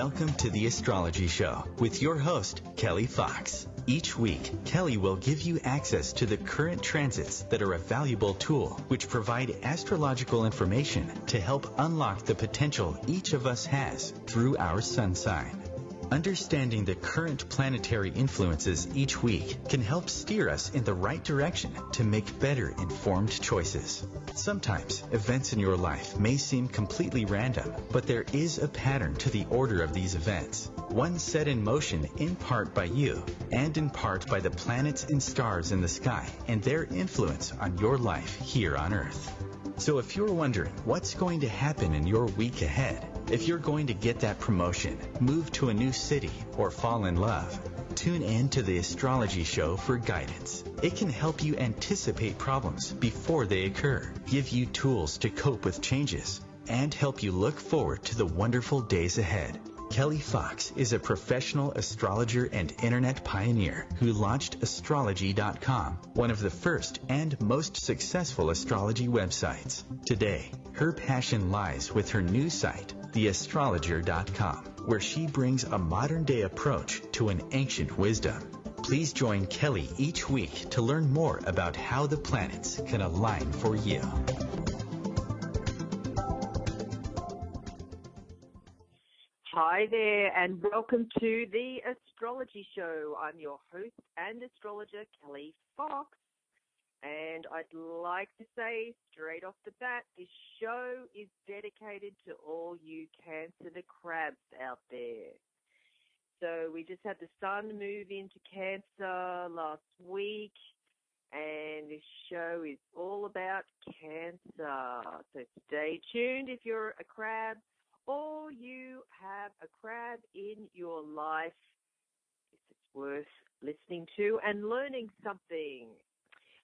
Welcome to the Astrology Show with your host, Kelly Fox. Each week, Kelly will give you access to the current transits that are a valuable tool which provide astrological information to help unlock the potential each of us has through our sun sign. Understanding the current planetary influences each week can help steer us in the right direction to make better informed choices. Sometimes, events in your life may seem completely random, but there is a pattern to the order of these events, one set in motion in part by you, and in part by the planets and stars in the sky and their influence on your life here on Earth. So if you're wondering what's going to happen in your week ahead, if you're going to get that promotion, move to a new city, or fall in love, tune in to the Astrology Show for guidance. It can help you anticipate problems before they occur, give you tools to cope with changes, and help you look forward to the wonderful days ahead. Kelly Fox is a professional astrologer and internet pioneer who launched astrology.com, one of the first and most successful astrology websites. Today, her passion lies with her new site, theastrologer.com, where she brings a modern-day approach to an ancient wisdom. Please join Kelly each week to learn more about how the planets can align for you. Hi there, and welcome to the Astrology Show. I'm your host and astrologer, Kelly Fox, and I'd like to say straight off the bat, this show is dedicated to all you Cancer the crabs out there. So we just had the sun move into Cancer last week, and this show is all about Cancer. So stay tuned if you're a crab, or you have a crab in your life. It's worth listening to and learning something.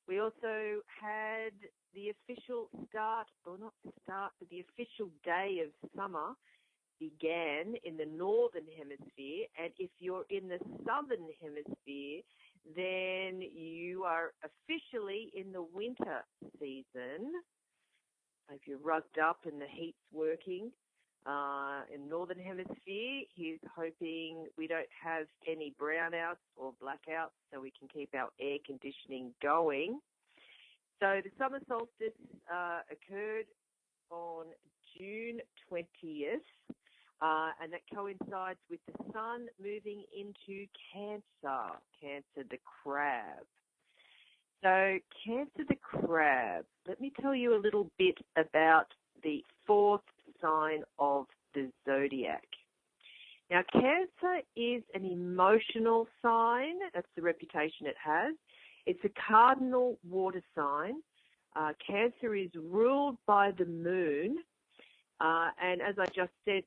We also had the official start, or not start, but the official day of summer began in the Northern Hemisphere. And if you're in the Southern Hemisphere, then you are officially in the winter season. If you're rugged up and the heat's working, in Northern Hemisphere, he's hoping we don't have any brownouts or blackouts so we can keep our air conditioning going. So the Summer Solstice occurred on June 20th, and that coincides with the sun moving into Cancer the crab. So Cancer the crab, let me tell you a little bit about the fourth sign of the Zodiac. Now, Cancer is an emotional sign. That's the reputation it has. It's a Cardinal Water Sign. Cancer is ruled by the moon. And as I just said,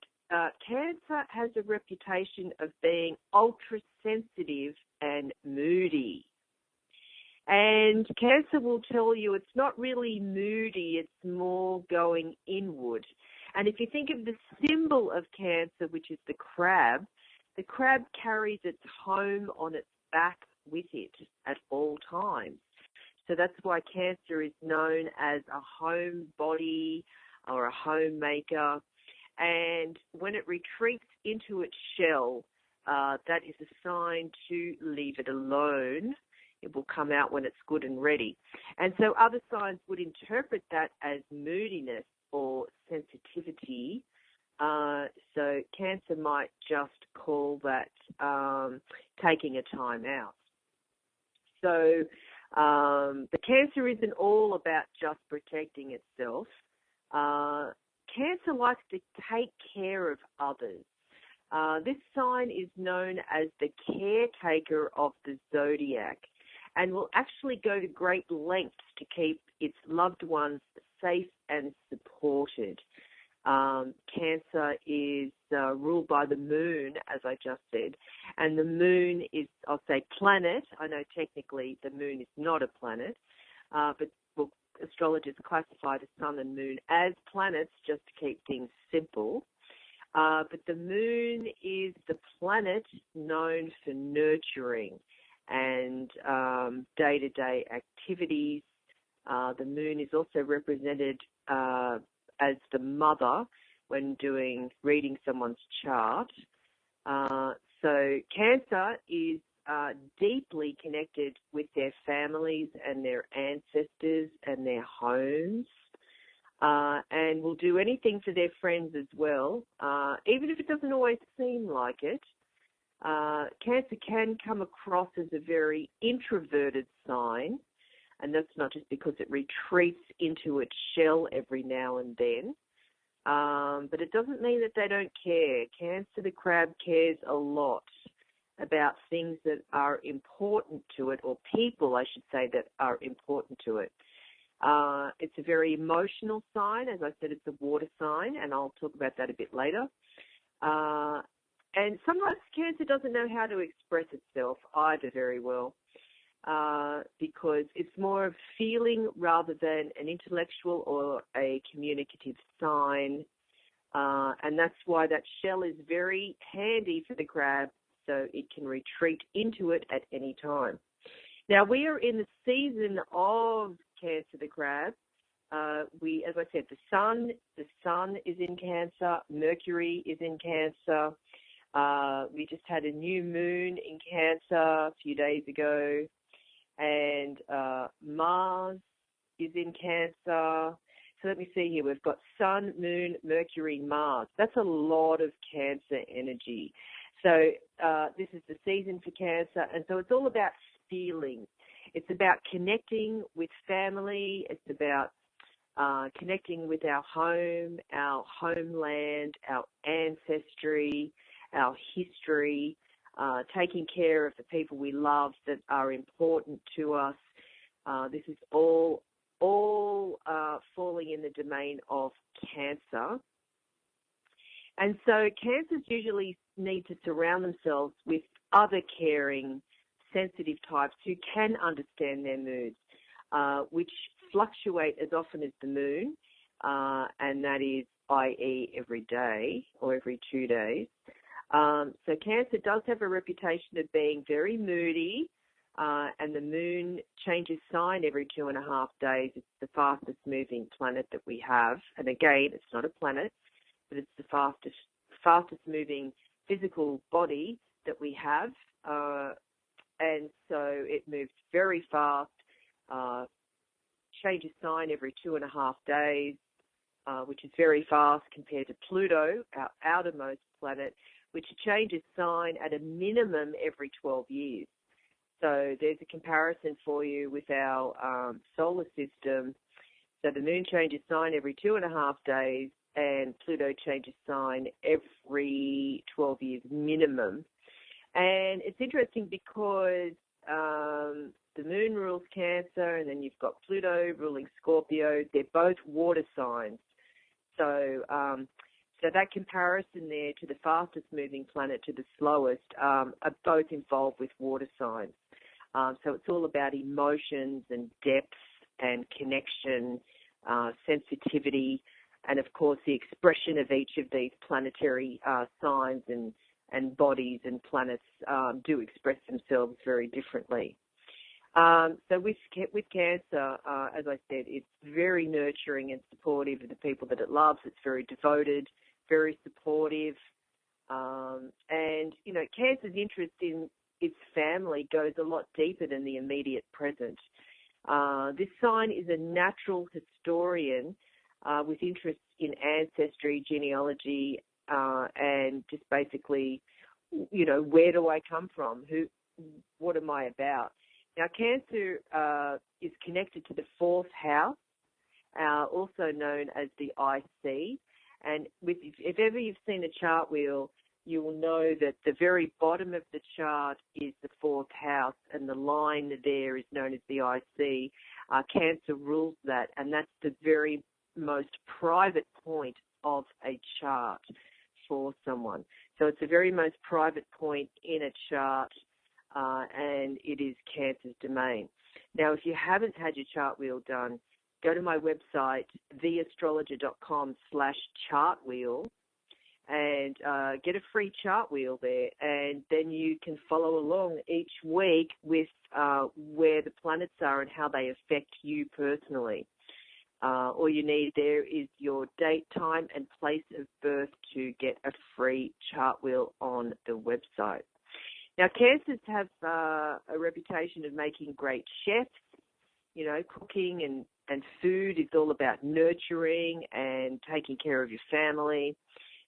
Cancer has a reputation of being ultra-sensitive and moody. And Cancer will tell you it's not really moody, it's more going inward. And if you think of the symbol of Cancer, which is the crab carries its home on its back with it at all times. So that's why Cancer is known as a homebody or a homemaker. And when it retreats into its shell, that is a sign to leave it alone. It will come out when it's good and ready. And so other signs would interpret that as moodiness or sensitivity. So Cancer might just call that taking a time out. So the Cancer isn't all about just protecting itself. Cancer likes to take care of others. This sign is known as the caretaker of the Zodiac, and will actually go to great lengths to keep its loved ones safe and supported. Cancer is ruled by the moon, as I just said, and the moon is, I'll say, planet. I know technically the moon is not a planet, but astrologers classify the sun and moon as planets just to keep things simple. But the moon is the planet known for nurturing and day-to-day activities. The moon is also represented as the mother when reading someone's chart. So Cancer is deeply connected with their families and their ancestors and their homes, and will do anything for their friends as well, even if it doesn't always seem like it. Cancer can come across as a very introverted sign, and that's not just because it retreats into its shell every now and then, but it doesn't mean that they don't care. Cancer, the crab, cares a lot about things that are important to it, or people, I should say, that are important to it. It's a very emotional sign. As I said, it's a water sign, and I'll talk about that a bit later. And sometimes Cancer doesn't know how to express itself either very well, because it's more of feeling rather than an intellectual or a communicative sign. And that's why that shell is very handy for the crab, so it can retreat into it at any time. Now, we are in the season of Cancer, the crab. As I said, the sun is in Cancer, Mercury is in Cancer. We just had a new moon in Cancer a few days ago, and Mars is in Cancer. So let me see here. We've got Sun, Moon, Mercury, Mars. That's a lot of Cancer energy. So this is the season for Cancer, and so it's all about feeling. It's about connecting with family. It's about connecting with our home, our homeland, our ancestry, our history, taking care of the people we love that are important to us. This is all falling in the domain of Cancer. And so Cancers usually need to surround themselves with other caring, sensitive types who can understand their moods, which fluctuate as often as the moon, and that is, i.e., every day or every 2 days. So Cancer does have a reputation of being very moody, and the moon changes sign every 2.5 days. It's the fastest moving planet that we have. And again, it's not a planet, but it's the fastest moving physical body that we have. And so it moves very fast, changes sign every 2.5 days, which is very fast compared to Pluto, our outermost planet, which changes sign at a minimum every 12 years. So there's a comparison for you with our solar system. So the moon changes sign every 2.5 days, and Pluto changes sign every 12 years minimum. And it's interesting because the moon rules Cancer, and then you've got Pluto ruling Scorpio. They're both water signs. So that comparison there to the fastest moving planet to the slowest are both involved with water signs. So it's all about emotions and depth and connection, sensitivity, and of course the expression of each of these planetary signs and bodies and planets do express themselves very differently. So with Cancer, as I said, it's very nurturing and supportive of the people that it loves. It's very devoted, very supportive. And, you know, Cancer's interest in its family goes a lot deeper than the immediate present. This sign is a natural historian with interests in ancestry, genealogy, and just basically, you know, where do I come from? What am I about? Now, Cancer is connected to the 4th house, also known as the IC. And if ever you've seen a chart wheel, you will know that the very bottom of the chart is the 4th house, and the line there is known as the IC. Cancer rules that, and that's the very most private point of a chart for someone. So it's the very most private point in a chart, and it is Cancer's domain. Now, if you haven't had your chart wheel done, go to my website, theastrologer.com/chartwheel, and get a free chart wheel there, and then you can follow along each week with where the planets are and how they affect you personally. All you need there is your date, time, and place of birth to get a free chart wheel on the website. Now, Cancers have a reputation of making great chefs. You know, cooking and food is all about nurturing and taking care of your family.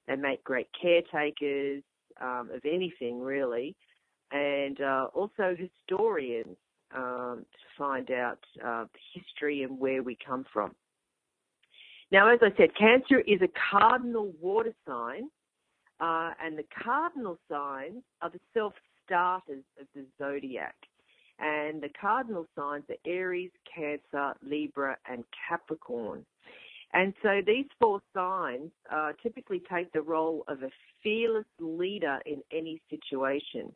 They make great caretakers of anything, really, and also historians to find out the history and where we come from. Now, as I said, Cancer is a cardinal water sign, and the cardinal signs are the self-starters of the Zodiac. And the cardinal signs are Aries, Cancer, Libra, and Capricorn. And so these four signs typically take the role of a fearless leader in any situation.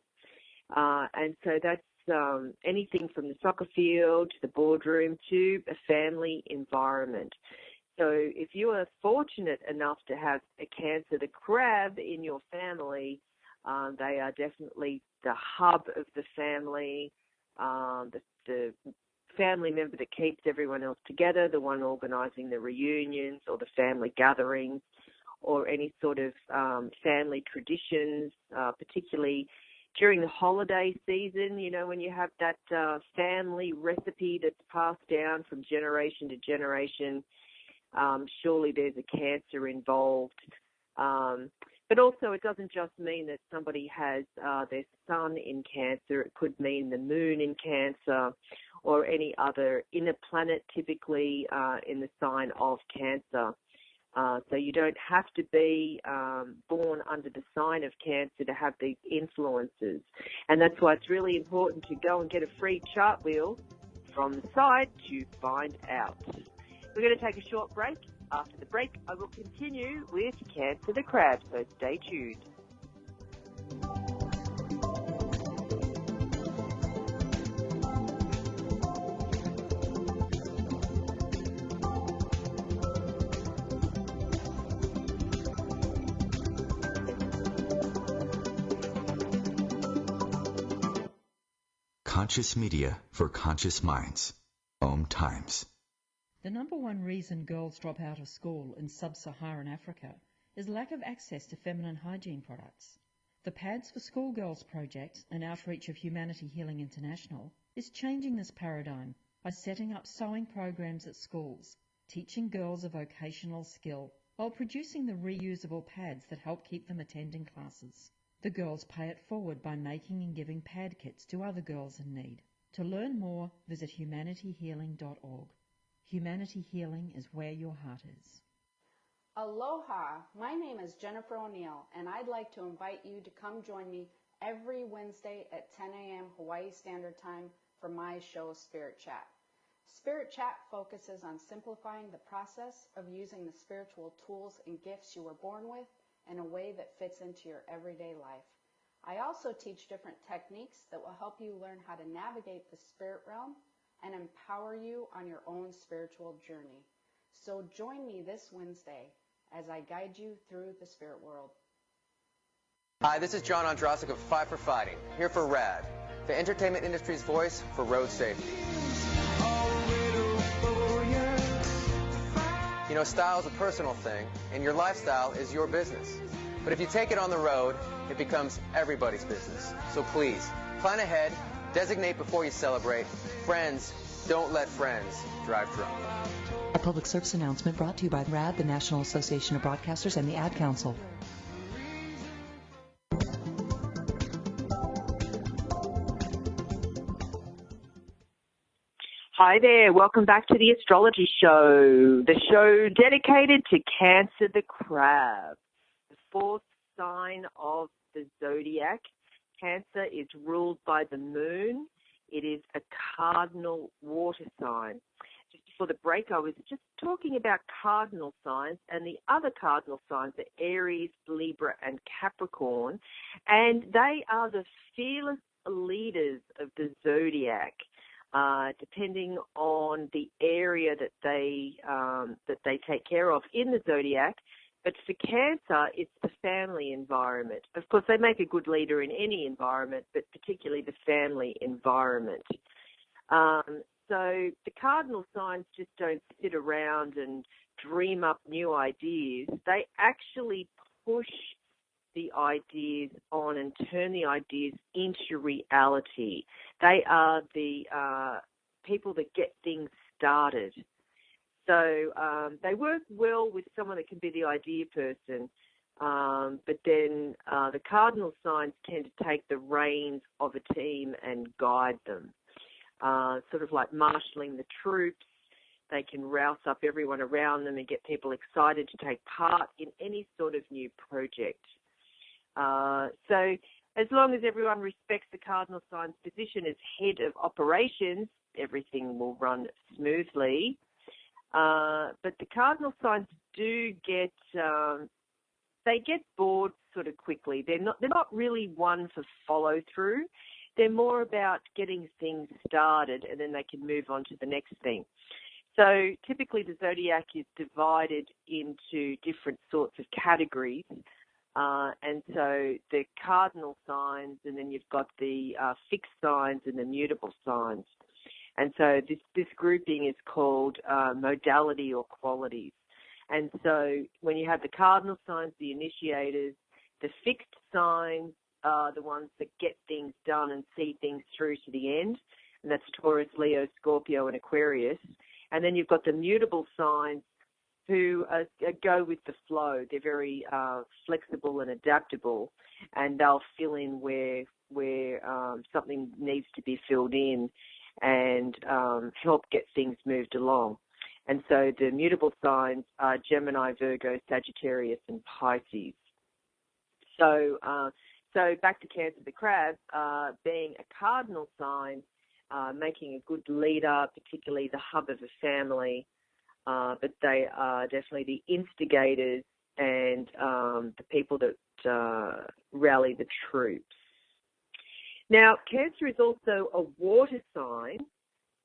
And so that's anything from the soccer field to the boardroom to a family environment. So if you are fortunate enough to have a Cancer, the crab, in your family, they are definitely the hub of the family, the family member that keeps everyone else together, the one organising the reunions or the family gatherings or any sort of family traditions, particularly during the holiday season, you know, when you have that family recipe that's passed down from generation to generation, surely there's a Cancer involved. But also it doesn't just mean that somebody has their sun in Cancer. It could mean the moon in Cancer or any other inner planet typically in the sign of Cancer. So you don't have to be born under the sign of Cancer to have these influences. And that's why it's really important to go and get a free chart wheel from the site to find out. We're going to take a short break. After the break, I will continue with Cancer the Crab, so stay tuned. Conscious media for conscious minds. OMTimes. The number one reason girls drop out of school in sub-Saharan Africa is lack of access to feminine hygiene products. The Pads for Schoolgirls project, an outreach of Humanity Healing International, is changing this paradigm by setting up sewing programs at schools, teaching girls a vocational skill while producing the reusable pads that help keep them attending classes. The girls pay it forward by making and giving pad kits to other girls in need. To learn more, visit humanityhealing.org. Humanity Healing is where your heart is. Aloha, my name is Jennifer O'Neill, and I'd like to invite you to come join me every Wednesday at 10 a.m. Hawaii Standard Time for my show, Spirit Chat. Spirit Chat focuses on simplifying the process of using the spiritual tools and gifts you were born with in a way that fits into your everyday life. I also teach different techniques that will help you learn how to navigate the spirit realm and empower you on your own spiritual journey. So join me this Wednesday as I guide you through the spirit world. Hi, this is John Ondrasik of Five for Fighting, here for RAD, the entertainment industry's voice for road safety. You know, style is a personal thing, and your lifestyle is your business. But if you take it on the road, it becomes everybody's business. So please, plan ahead, designate before you celebrate. Friends, don't let friends drive drunk. A public service announcement brought to you by RAD, the National Association of Broadcasters, and the Ad Council. Hi there, welcome back to the Astrology Show, the show dedicated to Cancer the Crab, the fourth sign of the Zodiac. Cancer is ruled by the moon. It is a cardinal water sign. Just before the break, I was just talking about cardinal signs, and the other cardinal signs are Aries, Libra, and Capricorn, and they are the fearless leaders of the Zodiac. Depending on the area that they take care of in the Zodiac. But for Cancer, it's the family environment. Of course, they make a good leader in any environment, but particularly the family environment. So the cardinal signs just don't sit around and dream up new ideas. They actually push the ideas on and turn the ideas into reality. They are the people that get things started. So they work well with someone that can be the idea person, but then the cardinal signs tend to take the reins of a team and guide them, sort of like marshalling the troops. They can rouse up everyone around them and get people excited to take part in any sort of new project. So as long as everyone respects the cardinal sign's position as head of operations, everything will run smoothly. But the cardinal signs do get they get bored sort of quickly. They're not really one for follow through. They're more about getting things started and then they can move on to the next thing. So typically the zodiac is divided into different sorts of categories. And so the cardinal signs, and then you've got the fixed signs and the mutable signs. And so this grouping is called modality or qualities. And so when you have the cardinal signs, the initiators, the fixed signs are the ones that get things done and see things through to the end. And that's Taurus, Leo, Scorpio, and Aquarius. And then you've got the mutable signs who go with the flow. They're very flexible and adaptable, and they'll fill in where something needs to be filled in and help get things moved along. And so the mutable signs are Gemini, Virgo, Sagittarius, and Pisces. So back to Cancer the Crab, being a cardinal sign, making a good leader, particularly the hub of a family, but they are definitely the instigators and the people that rally the troops. Now, Cancer is also a water sign,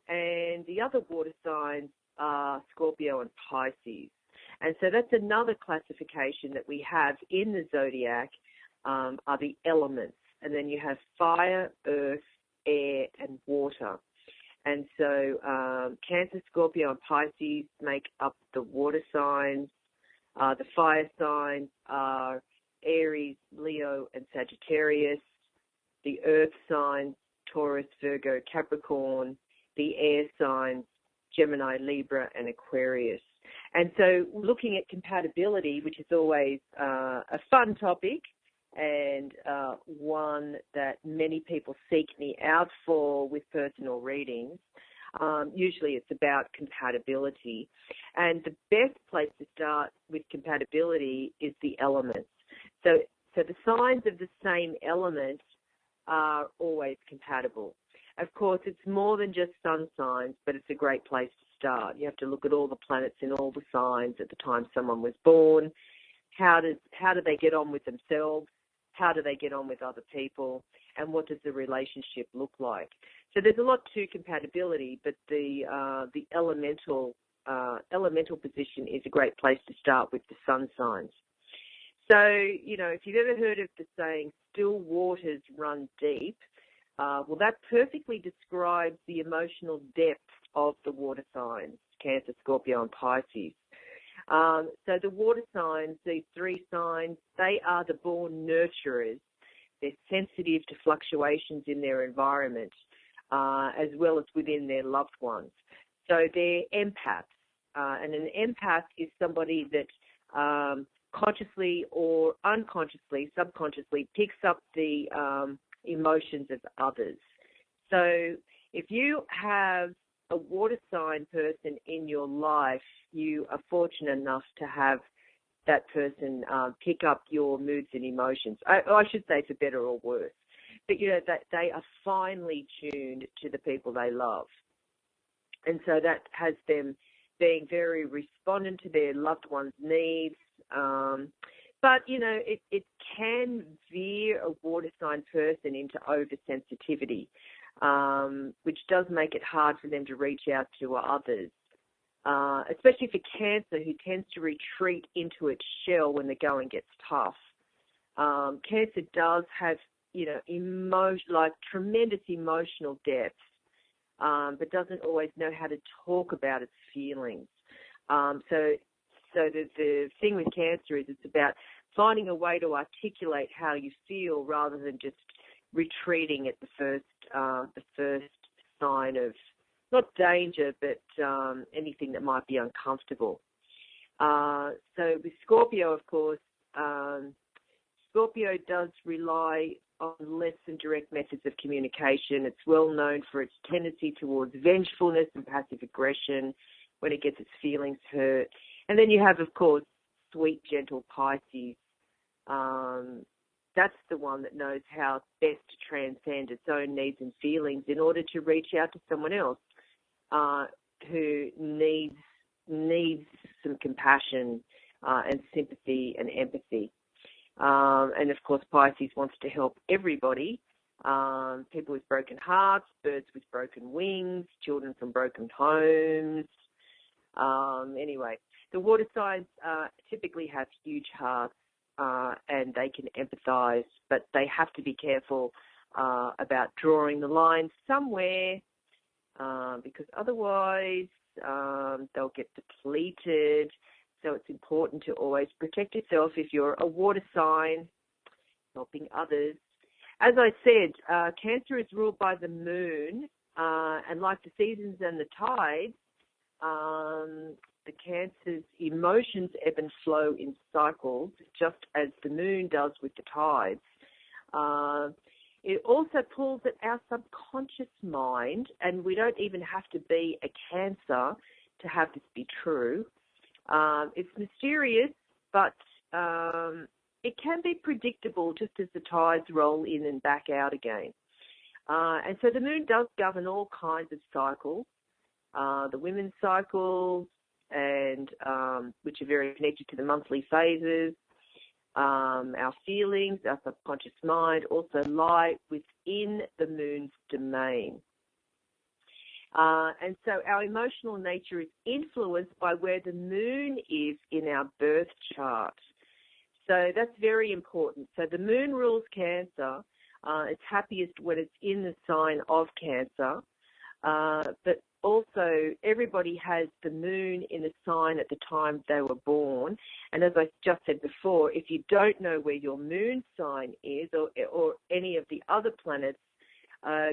and the other water signs are Scorpio and Pisces. And so that's another classification that we have in the zodiac, are the elements. And then you have fire, earth, air, and water. And so Cancer, Scorpio, and Pisces make up the water signs. The fire signs are Aries, Leo, and Sagittarius. The earth signs, Taurus, Virgo, Capricorn. The air signs, Gemini, Libra, and Aquarius. And so looking at compatibility, which is always a fun topic, and one that many people seek me out for with personal readings. Usually it's about compatibility. And the best place to start with compatibility is the elements. So the signs of the same element are always compatible. Of course, it's more than just sun signs, but it's a great place to start. You have to look at all the planets in all the signs at the time someone was born. How do they get on with themselves? How do they get on with other people? And what does the relationship look like? So there's a lot to compatibility, but the elemental position is a great place to start with the sun signs. So, if you've ever heard of the saying, still waters run deep, well, that perfectly describes the emotional depth of the water signs, Cancer, Scorpio, and Pisces. So the water signs, these three signs, they are the born nurturers. They're sensitive to fluctuations in their environment, as well as within their loved ones. So they're empaths. And an empath is somebody that consciously or unconsciously, subconsciously picks up the emotions of others. So if you have a water sign person in your life, you are fortunate enough to have that person pick up your moods and emotions. I should say for better or worse. But, that they are finely tuned to the people they love. And so that has them being very respondent to their loved ones' needs. But, it can veer a water sign person into oversensitivity, which does make it hard for them to reach out to others, especially for Cancer, who tends to retreat into its shell when the going gets tough. Cancer does have, tremendous emotional depth, but doesn't always know how to talk about its feelings. So the thing with Cancer is it's about finding a way to articulate how you feel rather than just retreating at the first sign of not danger, but anything that might be uncomfortable. So with Scorpio, of course, Scorpio does rely on less than direct methods of communication. It's well known for its tendency towards vengefulness and passive aggression when it gets its feelings hurt. And then you have, of course, sweet, gentle Pisces. That's the one that knows how best to transcend its own needs and feelings in order to reach out to someone else who needs some compassion and sympathy and empathy. And, of course, Pisces wants to help everybody, people with broken hearts, birds with broken wings, children from broken homes. Anyway, the water signs typically have huge hearts and they can empathize, but they have to be careful about drawing the line somewhere because otherwise they'll get depleted. So it's important to always protect yourself if you're a water sign, helping others. As I said, Cancer is ruled by the moon, and like the seasons and the tides, the Cancer's emotions ebb and flow in cycles, just as the moon does with the tides. It also pulls at our subconscious mind, and we don't even have to be a Cancer to have this be true. It's mysterious, but it can be predictable just as the tides roll in and back out again. And so the moon does govern all kinds of cycles, the women's cycles, and which are very connected to the monthly phases. Our feelings, our subconscious mind also lie within the moon's domain. And so our emotional nature is influenced by where the moon is in our birth chart. So that's very important. So the moon rules Cancer. It's happiest when it's in the sign of Cancer. But also everybody has the moon in a sign at the time they were born. And as I just said before, if you don't know where your moon sign is or any of the other planets,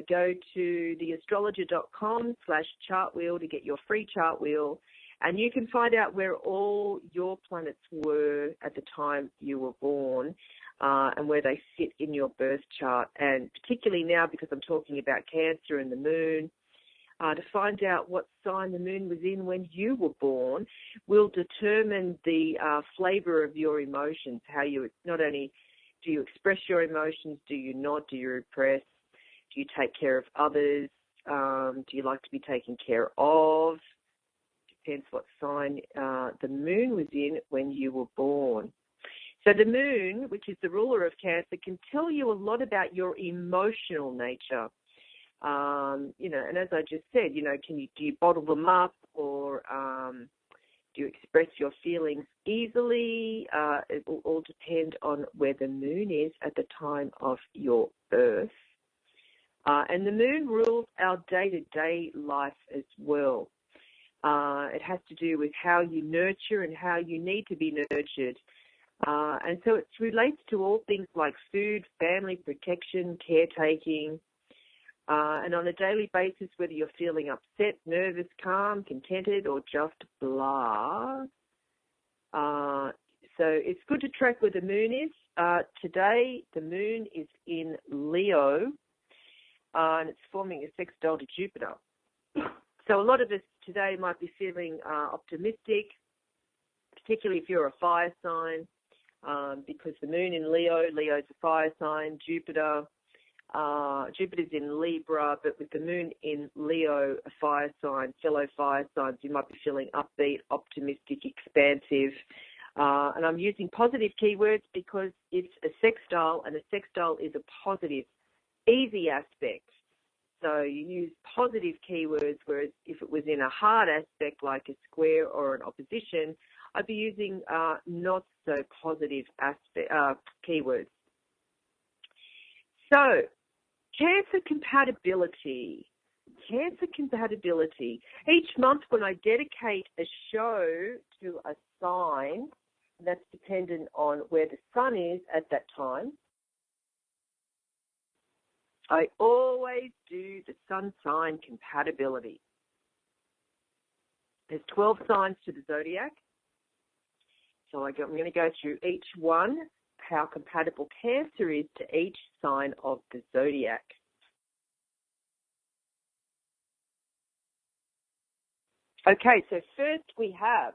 go to theastrologer.com/chartwheel to get your free chart wheel, and you can find out where all your planets were at the time you were born and where they sit in your birth chart. And particularly now, because I'm talking about Cancer and the moon, to find out what sign the moon was in when you were born will determine the flavor of your emotions, how you not only do you express your emotions, do you not, do you repress, do you take care of others, do you like to be taken care of, depends what sign the moon was in when you were born. So the moon, which is the ruler of Cancer, can tell you a lot about your emotional nature. And as I just said, do you bottle them up or do you express your feelings easily? It will all depend on where the moon is at the time of your birth. And the moon rules our day-to-day life as well. It has to do with how you nurture and how you need to be nurtured. And so it relates to all things like food, family, protection, caretaking, and on a daily basis, whether you're feeling upset, nervous, calm, contented, or just blah. So it's good to track where the moon is. Today, the moon is in Leo, and it's forming a sextile to Jupiter. So a lot of us today might be feeling optimistic, particularly if you're a fire sign, because the moon in Leo's a fire sign, Jupiter's in Libra, but with the moon in Leo, a fire sign, fellow fire signs, you might be feeling upbeat, optimistic, expansive. And I'm using positive keywords because it's a sextile, and a sextile is a positive, easy aspect. So you use positive keywords, whereas if it was in a hard aspect like a square or an opposition, I'd be using not so positive keywords. So, Cancer compatibility. Cancer compatibility. Each month when I dedicate a show to a sign that's dependent on where the sun is at that time, I always do the sun sign compatibility. There's 12 signs to the Zodiac. So I'm going to go through each one, how compatible Cancer is to each sign of the Zodiac. Okay, so first we have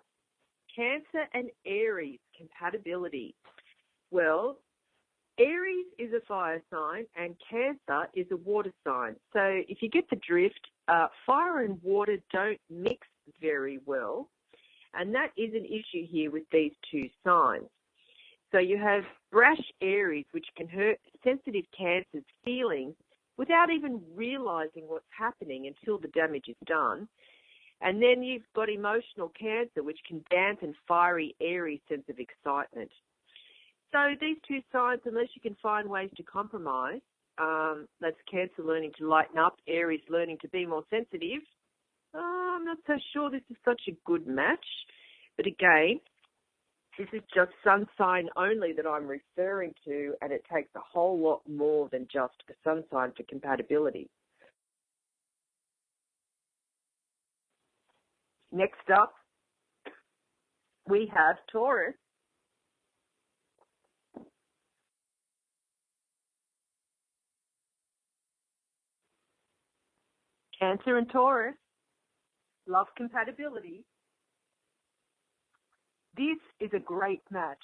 Cancer and Aries compatibility. Well, Aries is a fire sign and Cancer is a water sign. So if you get the drift, fire and water don't mix very well. And that is an issue here with these two signs. So you have brash Aries, which can hurt sensitive Cancer's feelings without even realizing what's happening until the damage is done. And then you've got emotional Cancer, which can dampen fiery Aries' sense of excitement. So these two signs, unless you can find ways to compromise, that's Cancer learning to lighten up, Aries learning to be more sensitive. I'm not so sure this is such a good match. But again, this is just sun sign only that I'm referring to, and it takes a whole lot more than just a sun sign for compatibility. Next up, we have Taurus. Cancer and Taurus, love compatibility. This is a great match.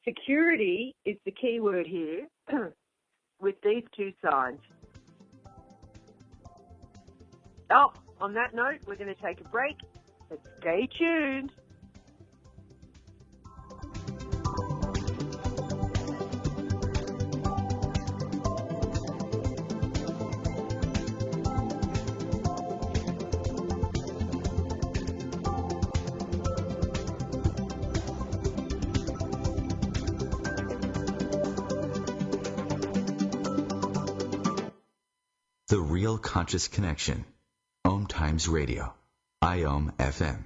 Security is the key word here with these two signs. Oh, on that note, we're going to take a break, but stay tuned. The Real Conscious Connection. OMTimes Radio. IOM FM.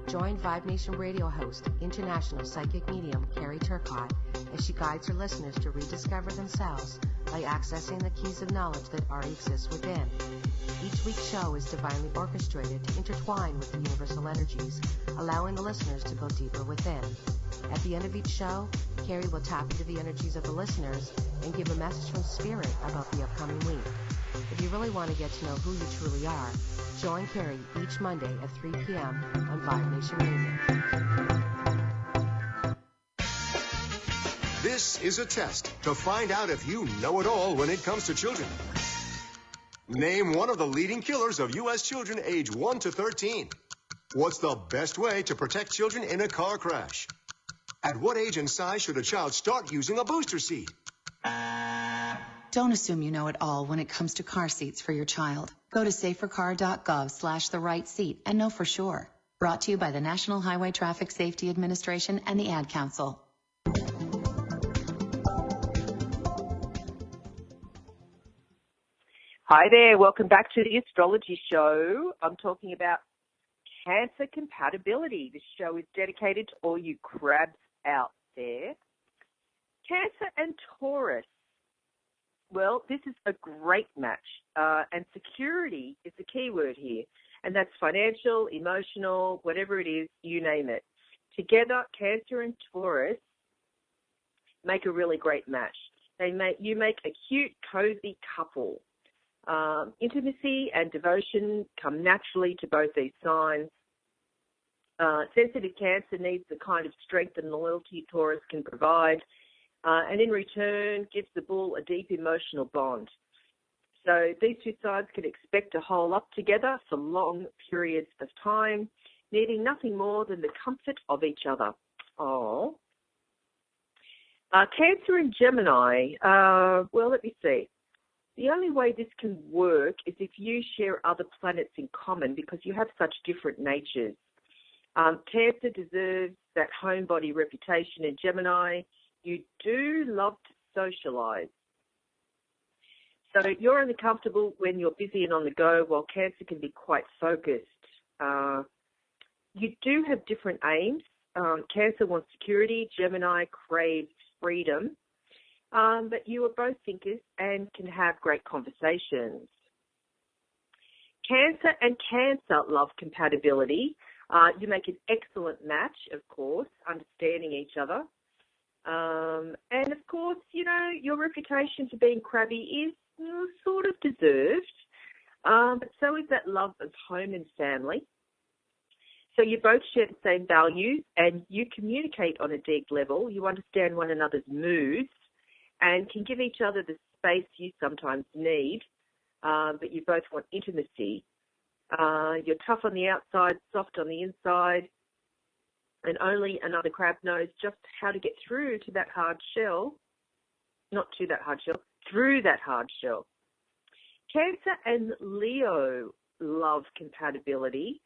Join Vibe Nation radio host, international psychic medium Carrie Turcotte, as she guides her listeners to rediscover themselves by accessing the keys of knowledge that already exist within. Each week's show is divinely orchestrated to intertwine with the universal energies, allowing the listeners to go deeper within. At the end of each show, Carrie will tap into the energies of the listeners and give a message from Spirit about the upcoming week. If you really want to get to know who you truly are, join Carrie each Monday at 3 p.m. on Vibe Nation Radio. This is a test to find out if you know it all when it comes to children. Name one of the leading killers of U.S. children age 1 to 13. What's the best way to protect children in a car crash? At what age and size should a child start using a booster seat? Don't assume you know it all when it comes to car seats for your child. Go to safercar.gov/the-right-seat and know for sure. Brought to you by the National Highway Traffic Safety Administration and the Ad Council. Hi there, welcome back to the Astrology Show. I'm talking about Cancer compatibility. This show is dedicated to all you crabs out there. Cancer and Taurus. Well, this is a great match, and security is the key word here, and that's financial, emotional, whatever it is, you name it. Together, Cancer and Taurus make a really great match. You make a cute, cozy couple. Intimacy and devotion come naturally to both these signs. Sensitive Cancer needs the kind of strength and loyalty Taurus can provide, and in return gives the bull a deep emotional bond. So these two sides can expect to hole up together for long periods of time, needing nothing more than the comfort of each other. Oh. Cancer and Gemini, well, let me see. The only way this can work is if you share other planets in common because you have such different natures. Cancer deserves that homebody reputation, and Gemini, you do love to socialize. So you're only comfortable when you're busy and on the go, while Cancer can be quite focused. You do have different aims. Cancer wants security. Gemini craves freedom. But you are both thinkers and can have great conversations. Cancer and Cancer love compatibility. You make an excellent match, of course, understanding each other. And, of course, you know, your reputation for being crabby is sort of deserved, but so is that love of home and family. So you both share the same values and you communicate on a deep level. You understand one another's moods and can give each other the space you sometimes need, but you both want intimacy. You're tough on the outside, soft on the inside, and only another crab knows just how to get through to that hard shell. Not to that hard shell, through that hard shell. Cancer and Leo love compatibility.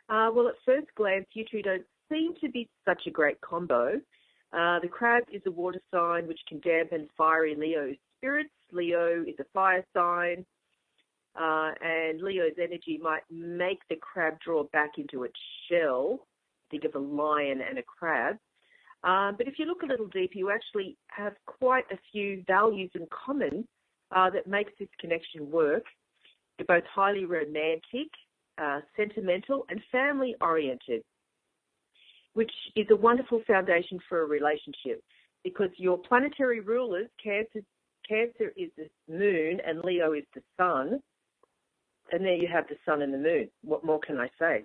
Well, at first glance, you two don't seem to be such a great combo. The crab is a water sign which can dampen fiery Leo's spirits. Leo is a fire sign, and Leo's energy might make the crab draw back into its shell. Think of a lion and a crab. But if you look a little deeper, you actually have quite a few values in common that makes this connection work. You're both highly romantic, sentimental, and family-oriented, which is a wonderful foundation for a relationship because your planetary rulers, Cancer is the moon and Leo is the sun, and there you have the sun and the moon. What more can I say?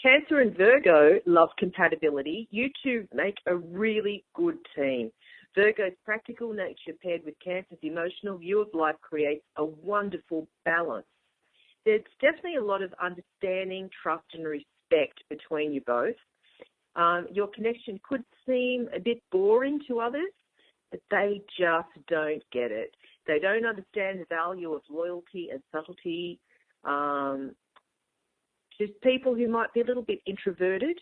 Cancer and Virgo love compatibility. You two make a really good team. Virgo's practical nature paired with Cancer's emotional view of life creates a wonderful balance. There's definitely a lot of understanding, trust and respect between you both. Your connection could seem a bit boring to others, but they just don't get it. They don't understand the value of loyalty and subtlety. To people who might be a little bit introverted,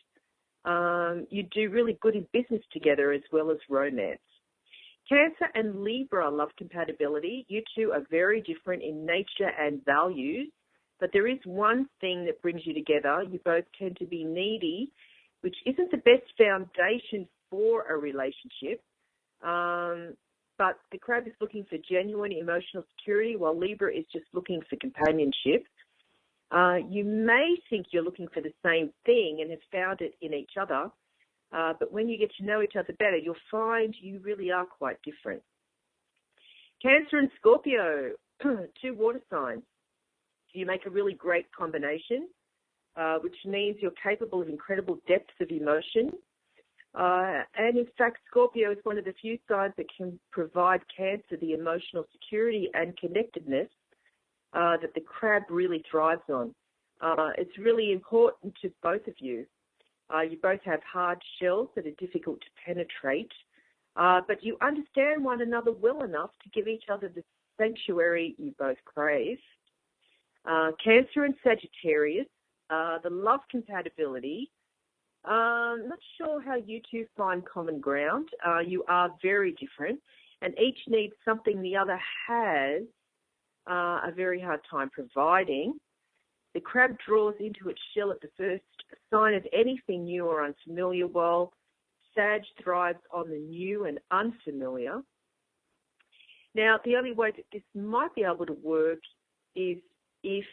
you do really good in business together as well as romance. Cancer and Libra love compatibility. You two are very different in nature and values, but there is one thing that brings you together. You both tend to be needy, which isn't the best foundation for a relationship. But the crab is looking for genuine emotional security, while Libra is just looking for companionship. You may think you're looking for the same thing and have found it in each other, but when you get to know each other better, you'll find you really are quite different. Cancer and Scorpio, two water signs. You make a really great combination, which means you're capable of incredible depths of emotion. And in fact, Scorpio is one of the few signs that can provide Cancer the emotional security and connectedness that the crab really thrives on. It's really important to both of you. You both have hard shells that are difficult to penetrate, but you understand one another well enough to give each other the sanctuary you both crave. Cancer and Sagittarius, the love compatibility. Not sure how you two find common ground. You are very different, and each needs something the other has a very hard time providing. The crab draws into its shell at the first sign of anything new or unfamiliar, while Sag thrives on the new and unfamiliar. Now, the only way that this might be able to work is if,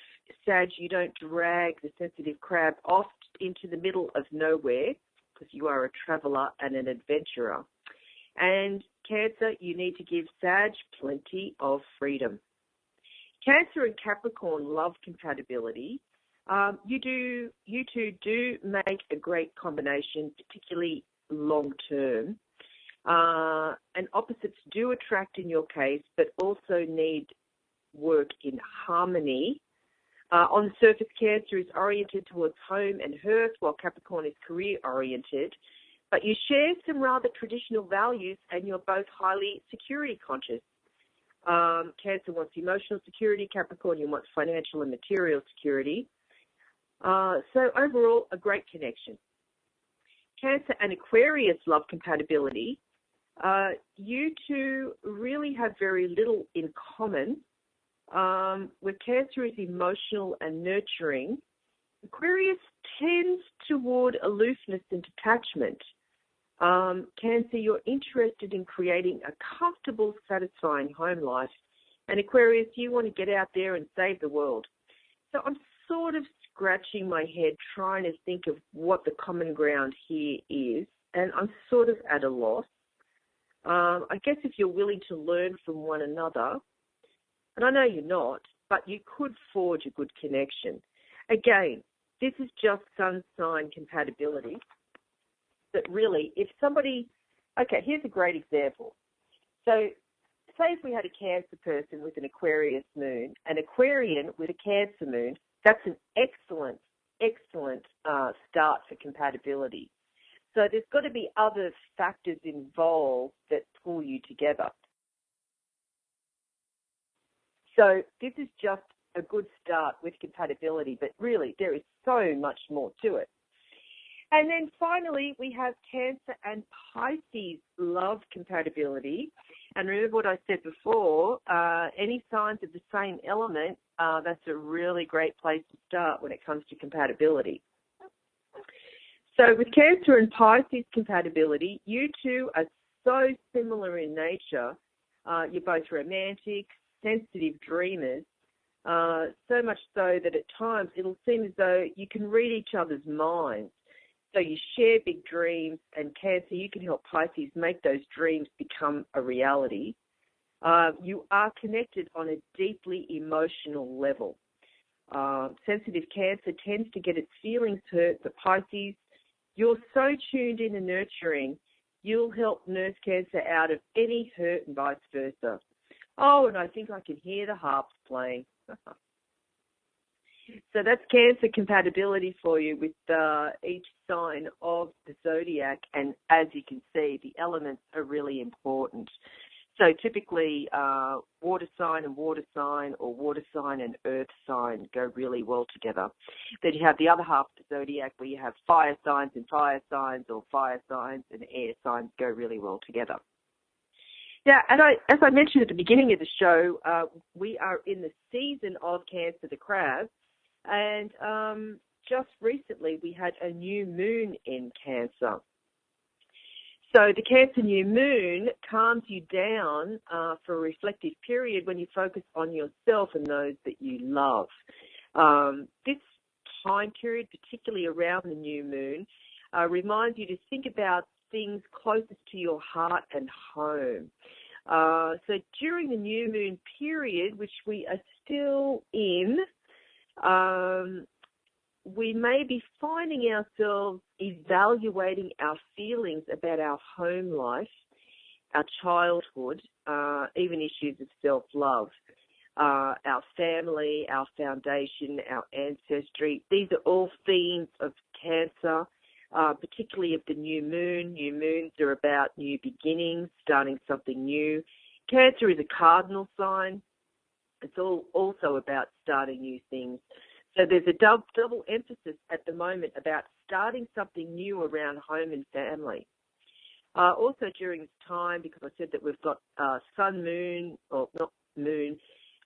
Sag, you don't drag the sensitive crab off into the middle of nowhere, because you are a traveller and an adventurer. And Cancer, you need to give Sag plenty of freedom. Cancer and Capricorn love compatibility. You two do make a great combination, particularly long term. And opposites do attract in your case, but also need work in harmony. On the surface, Cancer is oriented towards home and hearth, while Capricorn is career-oriented. But you share some rather traditional values, and you're both highly security conscious. Cancer wants emotional security. Capricorn, you want financial and material security. So overall, a great connection. Cancer and Aquarius love compatibility. you two really have very little in common. Where Cancer is emotional and nurturing, Aquarius tends toward aloofness and detachment. Cancer, you're interested in creating a comfortable, satisfying home life. And Aquarius, you want to get out there and save the world. So I'm sort of scratching my head trying to think of what the common ground here is, and I'm sort of at a loss. I guess if you're willing to learn from one another, and I know you're not, but you could forge a good connection. Again, this is just sun sign compatibility. But really, if somebody, okay, here's a great example. So say if we had a Cancer person with an Aquarius moon, an Aquarian with a Cancer moon, that's an excellent start for compatibility. So there's got to be other factors involved that pull you together. So this is just a good start with compatibility, but really there is so much more to it. And then finally, we have Cancer and Pisces love compatibility. And remember what I said before, any signs of the same element, that's a really great place to start when it comes to compatibility. So with Cancer and Pisces compatibility, you two are so similar in nature. You're both romantic, sensitive dreamers, so much so that at times it'll seem as though you can read each other's minds. So you share big dreams, and Cancer, you can help Pisces make those dreams become a reality. You are connected on a deeply emotional level. Sensitive Cancer tends to get its feelings hurt, but Pisces, you're so tuned in and nurturing, you'll help nurse Cancer out of any hurt and vice versa. Oh, and I think I can hear the harps playing. So that's Cancer compatibility for you with each sign of the zodiac. And as you can see, the elements are really important. So typically water sign and water sign, or water sign and earth sign go really well together. Then you have the other half of the zodiac where you have fire signs and fire signs, or fire signs and air signs go really well together. Yeah, and as I mentioned at the beginning of the show, we are in the season of Cancer the Crab. And just recently we had a new moon in Cancer. So the Cancer new moon calms you down for a reflective period when you focus on yourself and those that you love. This time period, particularly around the new moon, reminds you to think about things closest to your heart and home. So during the new moon period, which we are still in, we may be finding ourselves evaluating our feelings about our home life, our childhood, even issues of self-love, our family, our foundation, our ancestry. These are all themes of Cancer, particularly of the new moon. New moons are about new beginnings, starting something new. Cancer is a cardinal sign. It's also about starting new things. So there's a double emphasis at the moment about starting something new around home and family. Also during this time, because I said that we've got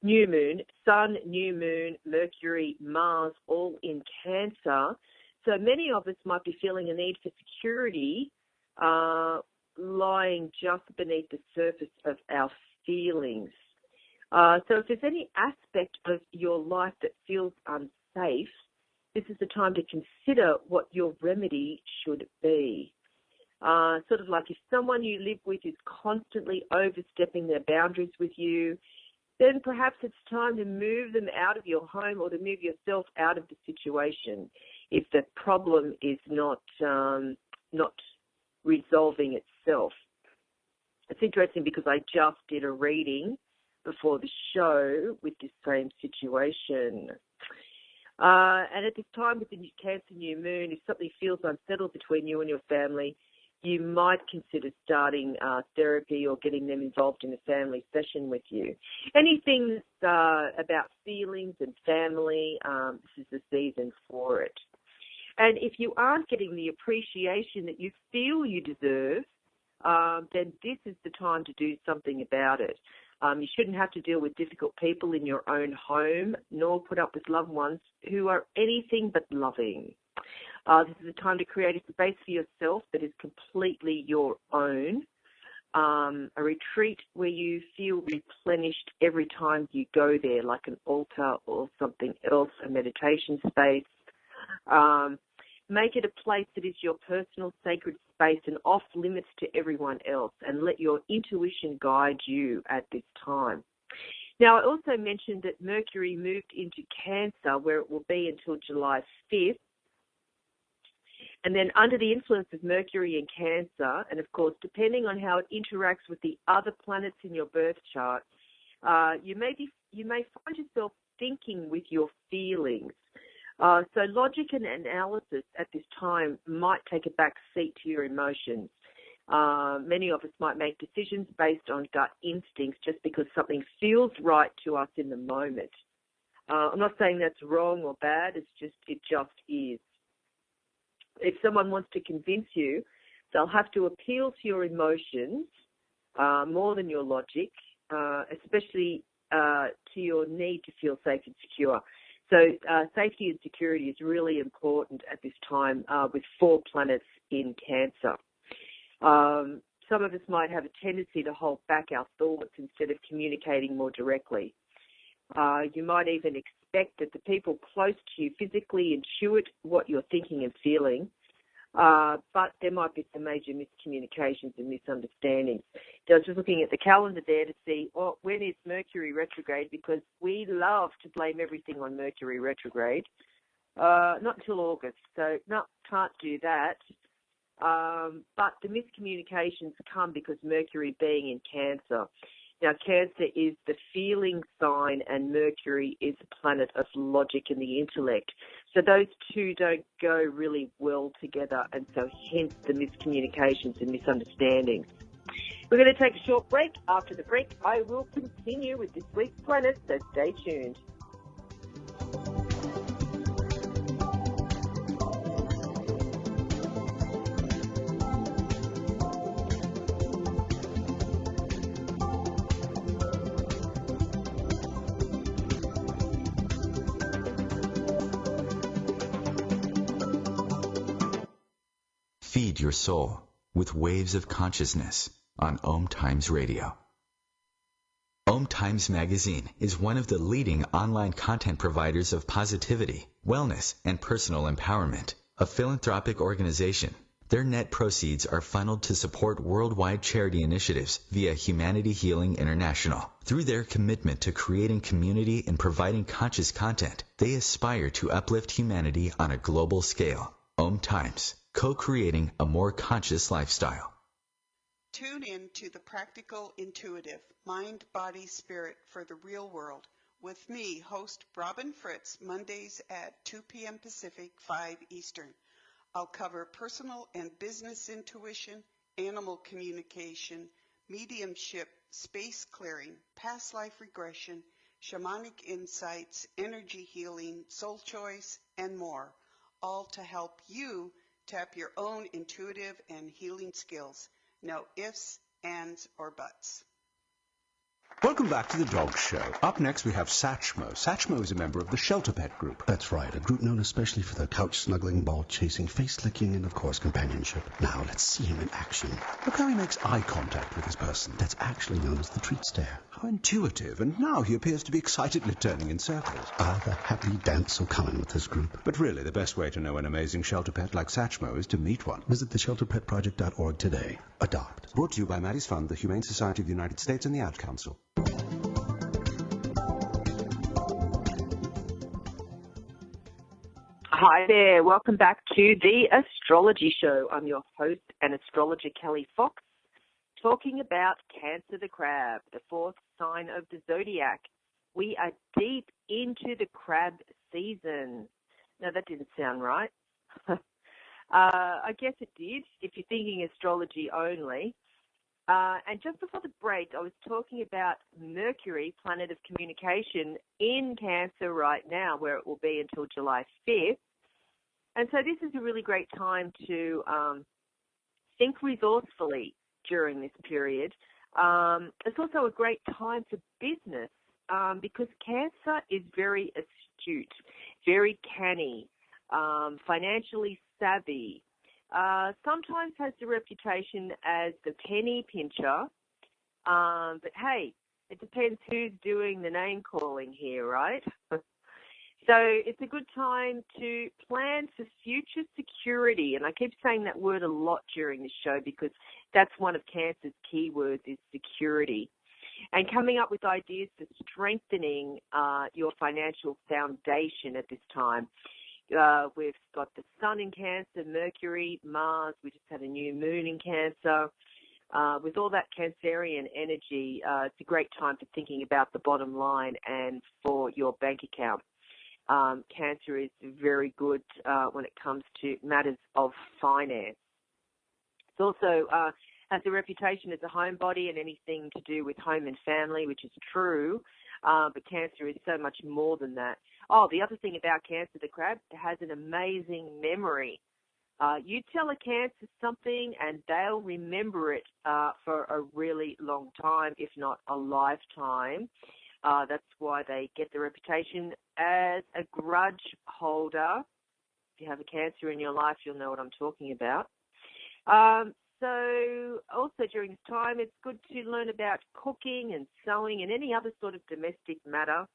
new moon, sun, new moon, Mercury, Mars, all in Cancer. So many of us might be feeling a need for security lying just beneath the surface of our feelings. So if there's any aspect of your life that feels unsafe, this is the time to consider what your remedy should be. Sort of like if someone you live with is constantly overstepping their boundaries with you, then perhaps it's time to move them out of your home or to move yourself out of the situation if the problem is not resolving itself. It's interesting because I just did a reading before the show with this same situation. And at this time with the Cancer new moon, if something feels unsettled between you and your family, you might consider starting therapy or getting them involved in a family session with you. Anything about feelings and family, this is the season for it. And if you aren't getting the appreciation that you feel you deserve, then this is the time to do something about it. You shouldn't have to deal with difficult people in your own home, nor put up with loved ones who are anything but loving. This is a time to create a space for yourself that is completely your own. A retreat where you feel replenished every time you go there, like an altar or something else, a meditation space. Make it a place that is your personal sacred space and off limits to everyone else, and let your intuition guide you at this time. Now, I also mentioned that Mercury moved into Cancer, where it will be until July 5th. And then under the influence of Mercury in Cancer, and of course, depending on how it interacts with the other planets in your birth chart, you may find yourself thinking with your feelings. So logic and analysis at this time might take a back seat to your emotions. Many of us might make decisions based on gut instincts just because something feels right to us in the moment. I'm not saying that's wrong or bad, it just is. If someone wants to convince you, they'll have to appeal to your emotions more than your logic, especially to your need to feel safe and secure. So safety and security is really important at this time with 4 planets in Cancer. Some of us might have a tendency to hold back our thoughts instead of communicating more directly. You might even expect that the people close to you physically intuit what you're thinking and feeling, but there might be some major miscommunications and misunderstandings. So I was just looking at the calendar there to see when is Mercury retrograde, because we love to blame everything on Mercury retrograde. Not until August, so no, can't do that. But the miscommunications come because Mercury being in Cancer. Now, Cancer is the feeling sign and Mercury is a planet of logic and the intellect. So those two don't go really well together, and so hence the miscommunications and misunderstandings. We're going to take a short break. After the break, I will continue with this week's planet, so stay tuned. Feed your soul with waves of consciousness on OMTimes Radio. OMTimes Magazine is one of the leading online content providers of positivity, wellness, and personal empowerment. A philanthropic organization, their net proceeds are funneled to support worldwide charity initiatives via Humanity Healing International. Through their commitment to creating community and providing conscious content, they aspire to uplift humanity on a global scale. OMTimes, co-creating a more conscious lifestyle. Tune in to The Practical Intuitive, Mind, Body, Spirit for the Real World with me, host Robin Fritz, Mondays at 2 p.m. Pacific, 5 Eastern. I'll cover personal and business intuition, animal communication, mediumship, space clearing, past life regression, shamanic insights, energy healing, soul choice, and more, all to help you tap your own intuitive and healing skills. No ifs, ands, or buts. Welcome back to the Dog Show. Up next, we have Satchmo. Satchmo is a member of the Shelter Pet Group. That's right, a group known especially for their couch-snuggling, ball-chasing, face-licking, and, of course, companionship. Now, let's see him in action. Look how he makes eye contact with his person. That's actually known as the treat stare. How intuitive, and now he appears to be excitedly turning in circles. Ah, the happy dance will come in with this group. But really, the best way to know an amazing shelter pet like Satchmo is to meet one. Visit theshelterpetproject.org today. Adopt. Brought to you by Maddie's Fund, the Humane Society of the United States, and the Ad Council. Hi there. Welcome back to the Astrology Show. I'm your host and astrologer, Kelly Fox, talking about Cancer the Crab, the 4th sign of the Zodiac. We are deep into the crab season. Now, that didn't sound right. I guess it did, if you're thinking astrology only. And just before the break, I was talking about Mercury, planet of communication, in Cancer right now, where it will be until July 5th. And so this is a really great time to think resourcefully, during this period. It's also a great time for business because Cancer is very astute, very canny, financially savvy, sometimes has the reputation as the penny pincher, but hey, it depends who's doing the name calling here, right? So it's a good time to plan for future security, and I keep saying that word a lot during the show because that's one of Cancer's keywords is security. And coming up with ideas for strengthening your financial foundation at this time. We've got the Sun in Cancer, Mercury, Mars. We just had a new moon in Cancer. With all that Cancerian energy, it's a great time for thinking about the bottom line and for your bank account. Cancer is very good when it comes to matters of finance. It also has a reputation as a homebody and anything to do with home and family, which is true, but Cancer is so much more than that. Oh, the other thing about Cancer, the crab, it has an amazing memory. You tell a Cancer something and they'll remember it for a really long time, if not a lifetime. That's why they get the reputation as a grudge holder. If you have a Cancer in your life, you'll know what I'm talking about. So also during this time, it's good to learn about cooking and sewing and any other sort of domestic matter,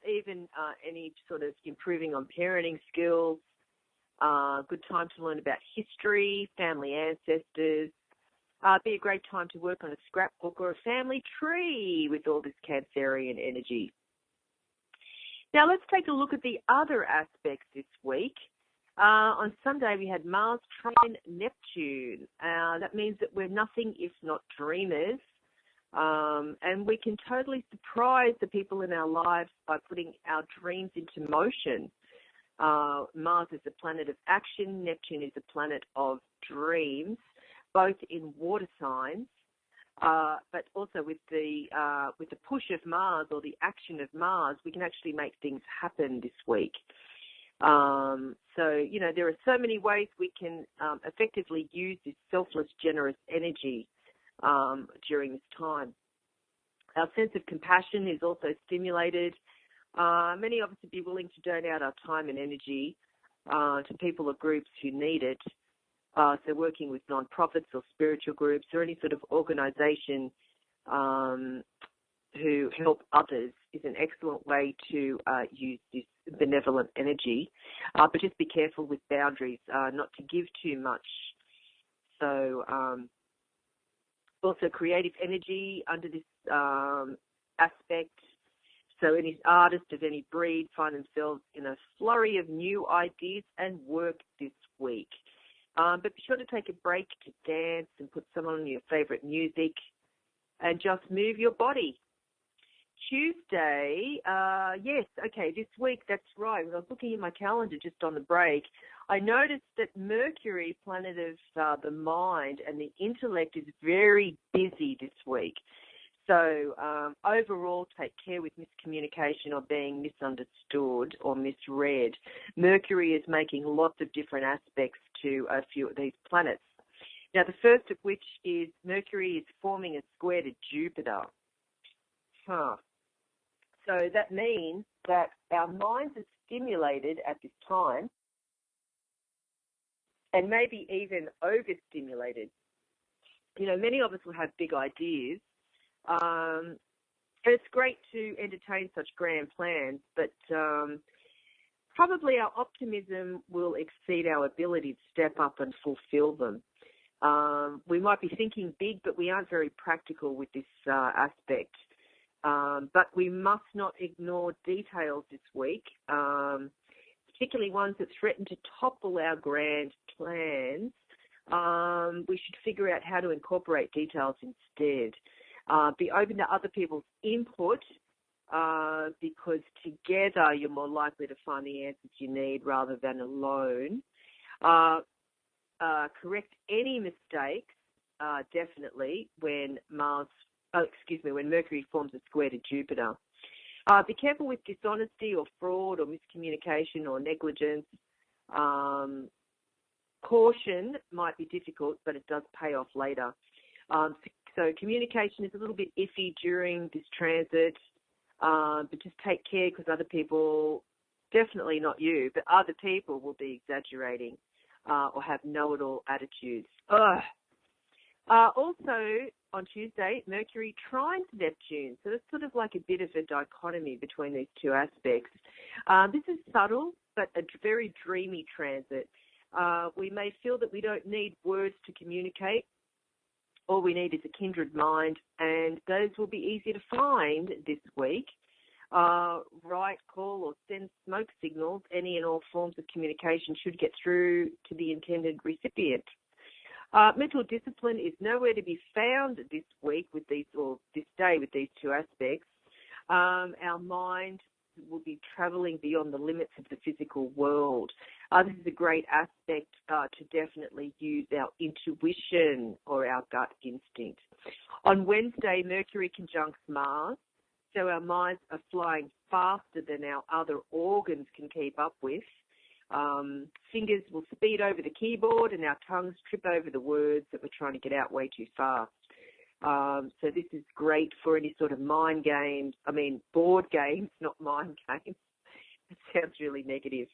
even any sort of improving on parenting skills. Good time to learn about history, family ancestors. Be a great time to work on a scrapbook or a family tree with all this Cancerian energy. Now let's take a look at the other aspects this week. On Sunday we had Mars trine Neptune. That means that we're nothing if not dreamers. And we can totally surprise the people in our lives by putting our dreams into motion. Mars is a planet of action. Neptune is a planet of dreams, both in water signs, but also with the push of Mars or the action of Mars, we can actually make things happen this week. So, you know, there are so many ways we can effectively use this selfless, generous energy during this time. Our sense of compassion is also stimulated. Many of us would be willing to donate our time and energy to people or groups who need it. So working with non-profits or spiritual groups or any sort of organization who help others is an excellent way to use this benevolent energy. But just be careful with boundaries, not to give too much. So also creative energy under this aspect. So any artist of any breed find themselves in a flurry of new ideas and work this week. But be sure to take a break to dance and put some on your favorite music and just move your body. Tuesday, yes, okay, this week, that's right. When I was looking at my calendar just on the break, I noticed that Mercury, planet of the mind and the intellect, is very busy this week. So overall, take care with miscommunication or being misunderstood or misread. Mercury is making lots of different aspects to a few of these planets. Now, the first of which is Mercury is forming a square to Jupiter. So that means that our minds are stimulated at this time and maybe even overstimulated. You know, many of us will have big ideas. And it's great to entertain such grand plans, but probably our optimism will exceed our ability to step up and fulfill them. We might be thinking big, but we aren't very practical with this aspect. But we must not ignore details this week, particularly ones that threaten to topple our grand plans. We should figure out how to incorporate details instead. Be open to other people's input because together you're more likely to find the answers you need rather than alone. Correct any mistakes, definitely, when Mercury forms a square to Jupiter. Be careful with dishonesty or fraud or miscommunication or negligence. Caution might be difficult, but it does pay off later. So communication is a little bit iffy during this transit, but just take care because other people, definitely not you, but other people will be exaggerating or have know-it-all attitudes. Also, on Tuesday, Mercury trines Neptune, so it's sort of like a bit of a dichotomy between these two aspects. This is subtle, but a very dreamy transit. We may feel that we don't need words to communicate. All we need is a kindred mind, and those will be easier to find this week. Write, call, or send smoke signals. Any and all forms of communication should get through to the intended recipient. Mental discipline is nowhere to be found this week with these, or this day with these two aspects. Our mind will be travelling beyond the limits of the physical world. This is a great aspect to definitely use our intuition or our gut instinct. On Wednesday, Mercury conjuncts Mars, so our minds are flying faster than our other organs can keep up with. Fingers will speed over the keyboard and our tongues trip over the words that we're trying to get out way too fast. So this is great for any sort of board games, not mind games. It sounds really negative.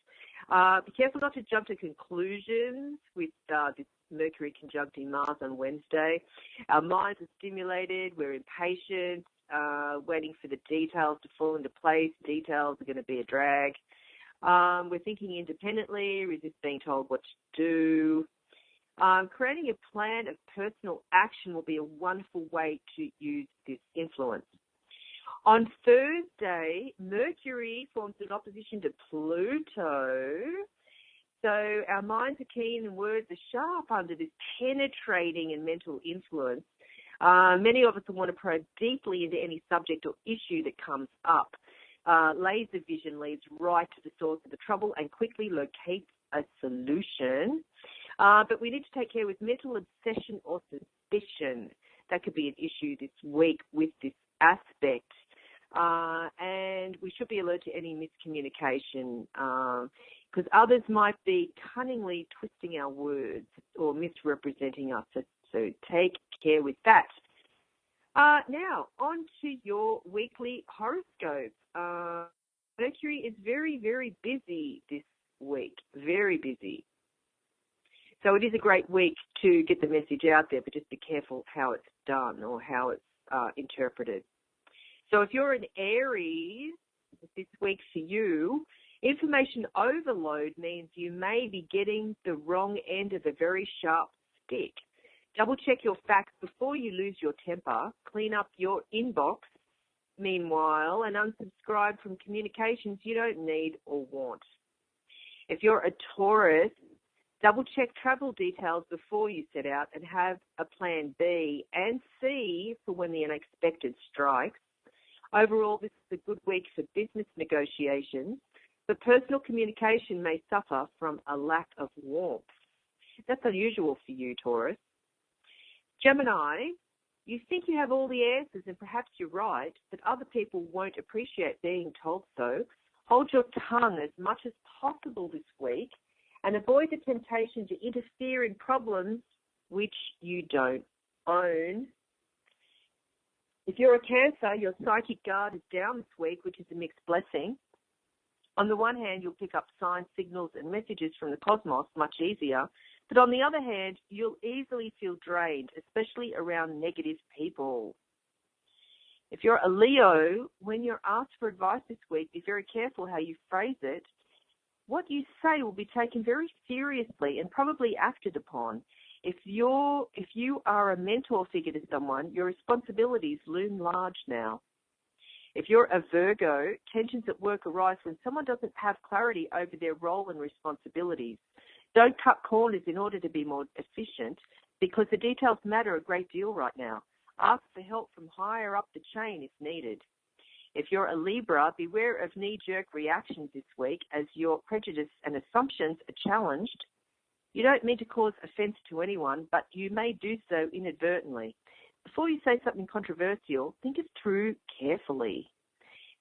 Be careful not to jump to conclusions with this Mercury conjuncting Mars on Wednesday. Our minds are stimulated, we're impatient, waiting for the details to fall into place. Details are going to be a drag. We're thinking independently, resist being told what to do. Creating a plan of personal action will be a wonderful way to use this influence. On Thursday, Mercury forms an opposition to Pluto. So our minds are keen and words are sharp under this penetrating and mental influence. Many of us will want to probe deeply into any subject or issue that comes up. Laser vision leads right to the source of the trouble and quickly locates a solution. But we need to take care with mental obsession or suspicion. That could be an issue this week with this aspect. And we should be alert to any miscommunication because others might be cunningly twisting our words or misrepresenting us. So take care with that. Now, on to your weekly horoscope. Mercury is very, very busy this week, very busy. So it is a great week to get the message out there, but just be careful how it's done or how it's interpreted. So if you're an Aries, this week for you, information overload means you may be getting the wrong end of a very sharp stick. Double check your facts before you lose your temper. Clean up your inbox, meanwhile, and unsubscribe from communications you don't need or want. If you're a Taurus, double check travel details before you set out and have a plan B and C for when the unexpected strikes. Overall, this is a good week for business negotiations, but personal communication may suffer from a lack of warmth. That's unusual for you, Taurus. Gemini, you think you have all the answers and perhaps you're right, but other people won't appreciate being told so. Hold your tongue as much as possible this week and avoid the temptation to interfere in problems which you don't own. If you're a Cancer, your psychic guard is down this week, which is a mixed blessing. On the one hand, you'll pick up signs, signals, and messages from the cosmos much easier. But on the other hand, you'll easily feel drained, especially around negative people. If you're a Leo, when you're asked for advice this week, be very careful how you phrase it. What you say will be taken very seriously and probably acted upon. If you are a mentor figure to someone, your responsibilities loom large now. If you're a Virgo, tensions at work arise when someone doesn't have clarity over their role and responsibilities. Don't cut corners in order to be more efficient because the details matter a great deal right now. Ask for help from higher up the chain if needed. If you're a Libra, beware of knee-jerk reactions this week as your prejudice and assumptions are challenged. You don't mean to cause offence to anyone, but you may do so inadvertently. Before you say something controversial, think it through carefully.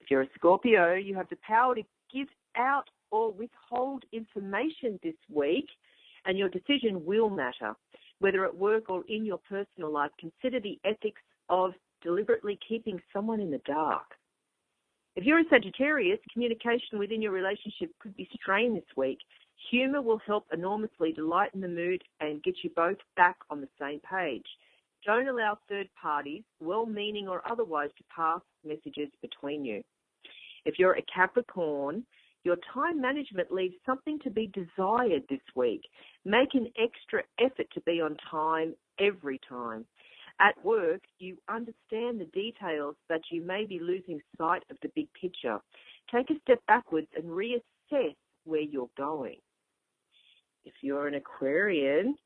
If you're a Scorpio, you have the power to give out or withhold information this week, and your decision will matter. Whether at work or in your personal life, consider the ethics of deliberately keeping someone in the dark. If you're a Sagittarius, communication within your relationship could be strained this week. Humour will help enormously to lighten the mood and get you both back on the same page. Don't allow third parties, well-meaning or otherwise, to pass messages between you. If you're a Capricorn, your time management leaves something to be desired this week. Make an extra effort to be on time every time. At work, you understand the details, but you may be losing sight of the big picture. Take a step backwards and reassess where you're going. If you're an Aquarian,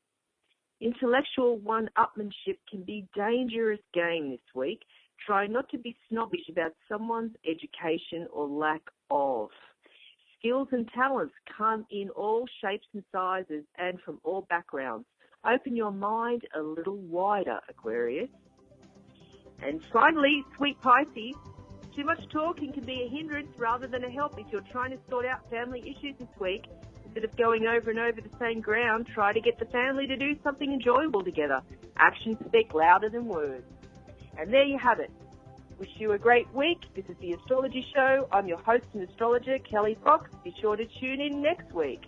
intellectual one-upmanship can be dangerous game this week. Try not to be snobbish about someone's education or lack of. Skills and talents come in all shapes and sizes and from all backgrounds. Open your mind a little wider, Aquarius. And finally, sweet Pisces, too much talking can be a hindrance rather than a help if you're trying to sort out family issues this week. Instead of going over and over the same ground, try to get the family to do something enjoyable together. Actions speak louder than words. And there you have it. Wish you a great week. This is The Astrology Show. I'm your host and astrologer, Kelly Fox. Be sure to tune in next week.